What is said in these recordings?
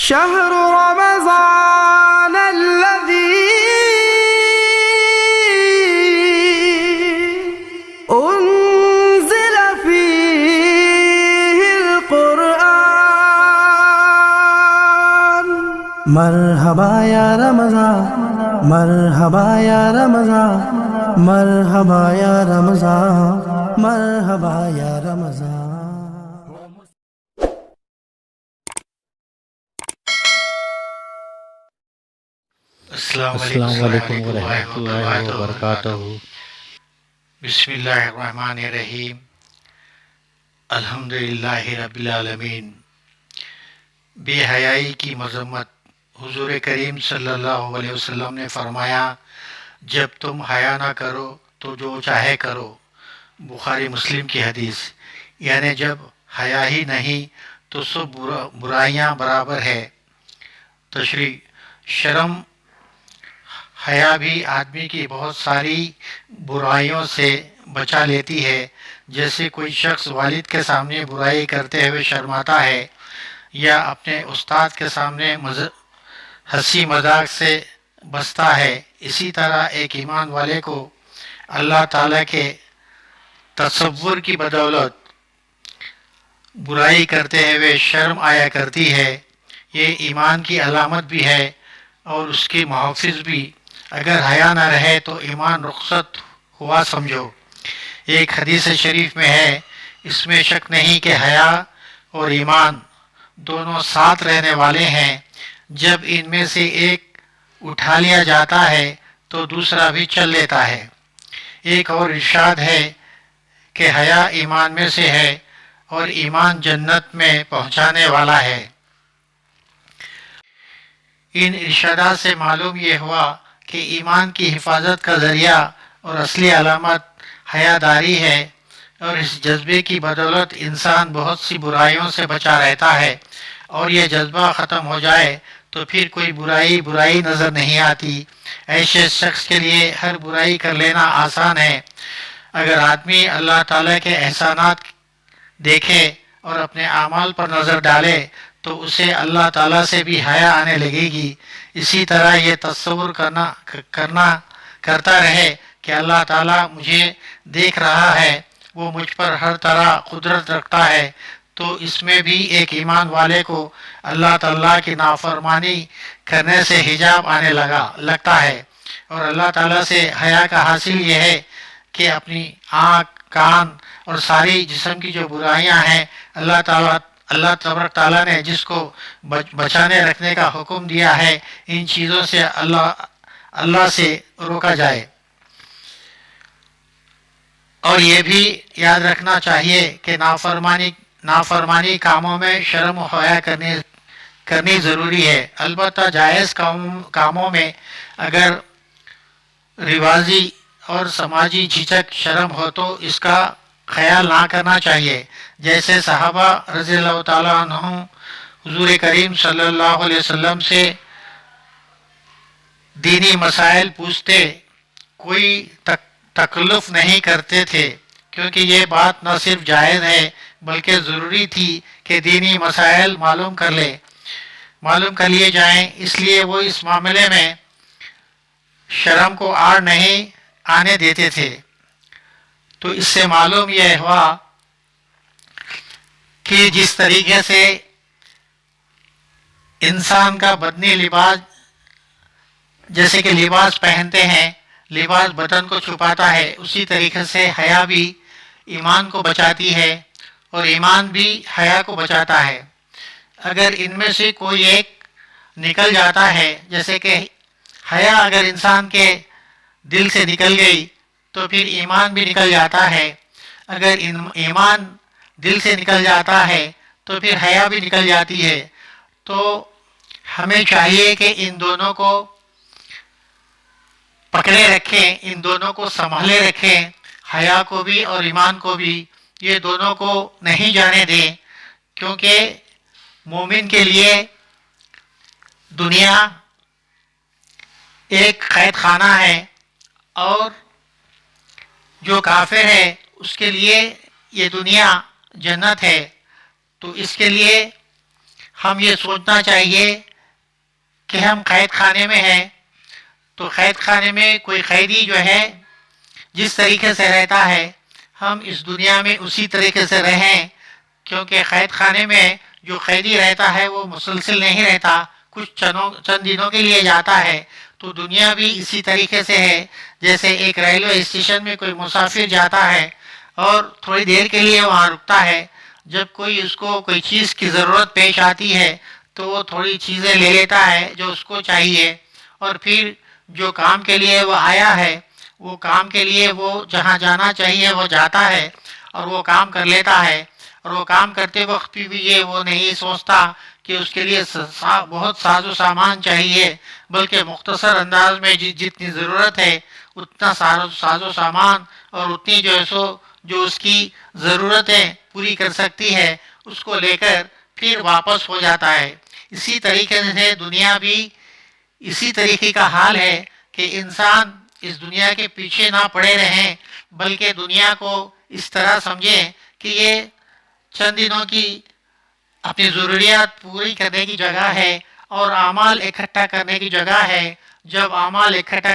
شهر رمضان الذي أنزل فيه القرآن. مرحبا یا رمضان، مرحبا یا رمضان، مرحبا یا رمضان، مرحبا یا رمضان. السلام علیکم ورحمۃ اللہ وبرکاتہ. بسم اللہ الرحمن الرحیم. الحمدللہ رب العالمین. بے حیائی کی مذمت. حضور کریم صلی اللہ علیہ وسلم نے فرمایا، جب تم حیا نہ کرو تو جو چاہے کرو. بخاری مسلم کی حدیث. یعنی جب حیا ہی نہیں تو سب برائیاں برابر ہے. تشریح. شرم حیا بھی آدمی کی بہت ساری برائیوں سے بچا لیتی ہے. جیسے کوئی شخص والد کے سامنے برائی کرتے ہوئے شرماتا ہے یا اپنے استاد کے سامنے ہنسی مذاق سے بچتا ہے، اسی طرح ایک ایمان والے کو اللہ تعالیٰ کے تصور کی بدولت برائی کرتے ہوئے شرم آیا کرتی ہے. یہ ایمان کی علامت بھی ہے اور اس کی محافظ بھی. اگر حیا نہ رہے تو ایمان رخصت ہوا سمجھو. ایک حدیث شریف میں ہے، اس میں شک نہیں کہ حیا اور ایمان دونوں ساتھ رہنے والے ہیں. جب ان میں سے ایک اٹھا لیا جاتا ہے تو دوسرا بھی چل لیتا ہے. ایک اور ارشاد ہے کہ حیا ایمان میں سے ہے اور ایمان جنت میں پہنچانے والا ہے. ان ارشادات سے معلوم یہ ہوا کہ ایمان کی حفاظت کا ذریعہ اور اصلی علامت حیا داری ہے، اور اس جذبے کی بدولت انسان بہت سی برائیوں سے بچا رہتا ہے. اور یہ جذبہ ختم ہو جائے تو پھر کوئی برائی نظر نہیں آتی. ایسے شخص کے لیے ہر برائی کر لینا آسان ہے. اگر آدمی اللہ تعالیٰ کے احسانات دیکھے اور اپنے اعمال پر نظر ڈالے تو اسے اللہ تعالیٰ سے بھی حیا آنے لگے گی. اسی طرح یہ تصور کرتا رہے کہ اللہ تعالیٰ مجھے دیکھ رہا ہے، وہ مجھ پر ہر طرح قدرت رکھتا ہے، تو اس میں بھی ایک ایمان والے کو اللہ تعالیٰ کی نافرمانی کرنے سے حجاب آنے لگتا ہے. اور اللہ تعالیٰ سے حیا کا حاصل یہ ہے کہ اپنی آنکھ، کان اور ساری جسم کی جو برائیاں ہیں اللہ تبارک تعالیٰ نے جس کو بچانے رکھنے کا حکم دیا ہے، ان چیزوں سے اللہ سے روکا جائے. اور یہ بھی یاد رکھنا چاہیے کہ نافرمانی کاموں میں شرم و حیا کرنی ضروری ہے. البتہ جائز کاموں میں اگر رواجی اور سماجی جھجک شرم ہو تو اس کا خیال نہ کرنا چاہیے. جیسے صحابہ رضی اللہ تعالیٰ عنہم حضور کریم صلی اللہ علیہ وسلم سے دینی مسائل پوچھتے، کوئی تکلف نہیں کرتے تھے، کیونکہ یہ بات نہ صرف جائز ہے بلکہ ضروری تھی کہ دینی مسائل معلوم کر لیے جائیں. اس لیے وہ اس معاملے میں شرم کو آڑ نہیں آنے دیتے تھے. تو اس سے معلوم یہ ہوا کہ جس طریقے سے انسان کا بدنی لباس، جیسے کہ لباس پہنتے ہیں، لباس بدن کو چھپاتا ہے، اسی طریقے سے حیا بھی ایمان کو بچاتی ہے اور ایمان بھی حیا کو بچاتا ہے. اگر ان میں سے کوئی ایک نکل جاتا ہے، جیسے کہ حیا اگر انسان کے دل سے نکل گئی تو پھر ایمان بھی نکل جاتا ہے. اگر ایمان دل سے نکل جاتا ہے تو پھر حیا بھی نکل جاتی ہے. تو ہمیں چاہیے کہ ان دونوں کو پکڑے رکھیں، ان دونوں کو سنبھالے رکھیں، حیا کو بھی اور ایمان کو بھی. یہ دونوں کو نہیں جانے دیں، کیونکہ مومن کے لیے دنیا ایک قید خانہ ہے اور جو کافر ہے اس کے لیے یہ دنیا جنت ہے. تو اس کے لیے ہم یہ سوچنا چاہیے کہ ہم قید خانے میں ہیں، تو قید خانے میں کوئی قیدی جو ہے جس طریقے سے رہتا ہے ہم اس دنیا میں اسی طریقے سے رہیں، کیونکہ قید خانے میں جو قیدی رہتا ہے وہ مسلسل نہیں رہتا، کچھ چند دنوں کے لیے جاتا ہے۔ تو دنیا بھی اسی طریقے سے ہے، جیسے ایک ریلوے اسٹیشن میں کوئی مسافر جاتا ہے اور تھوڑی دیر کے لیے وہاں رکتا ہے، جب کوئی اس کو کوئی چیز کی ضرورت پیش آتی ہے تو وہ تھوڑی چیزیں لے لیتا ہے جو اس کو چاہیے، اور پھر جو کام کے لیے وہ آیا ہے وہ کام کے لیے وہ جہاں جانا چاہیے وہ جاتا ہے اور وہ کام کر لیتا ہے، اور وہ کام کرتے وقت بھی یہ وہ نہیں سوچتا کہ اس کے لیے بہت ساز و سامان چاہیے، بلکہ مختصر انداز میں جتنی ضرورت ہے اتنا ساز و سامان اور اتنی جو اس کی ضرورتیں پوری کر سکتی ہے اس کو لے کر پھر واپس ہو جاتا ہے۔ اسی طریقے سے دنیا بھی اسی طریقے کا حال ہے کہ انسان اس دنیا کے پیچھے نہ پڑے رہیں، بلکہ دنیا کو اس طرح سمجھیں کہ یہ چند دنوں کی اپنی ضروریات پوری کرنے کی جگہ ہے اور اعمال اکٹھا کرنے کی جگہ ہے۔ جب اعمال اکٹھا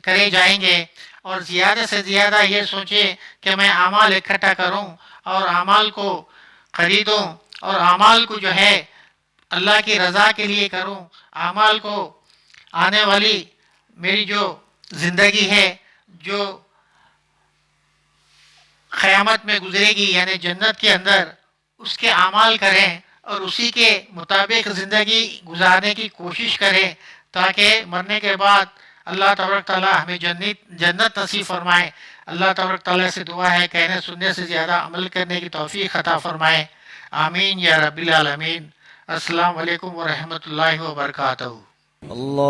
کرے جائیں گے اور زیادہ سے زیادہ یہ سوچیں کہ میں اعمال اکٹھا کروں اور اعمال کو خریدوں اور اعمال کو جو ہے اللہ کی رضا کے لیے کروں، اعمال کو آنے والی میری جو زندگی ہے جو قیامت میں گزرے گی یعنی جنت کے اندر اس کے اعمال کریں اور اسی کے مطابق زندگی گزارنے کی کوشش کریں، تاکہ مرنے کے بعد اللہ تبارک تعالیٰ ہمیں جنت نصیب فرمائے۔ اللہ تبارک تعالیٰ سے دعا ہے کہنے سننے سے زیادہ عمل کرنے کی توفیق عطا فرمائے، آمین یا رب العالمین۔ السلام علیکم ورحمۃ اللہ وبرکاتہ۔ اللہ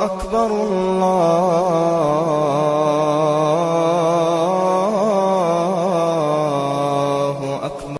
اکبر اللہ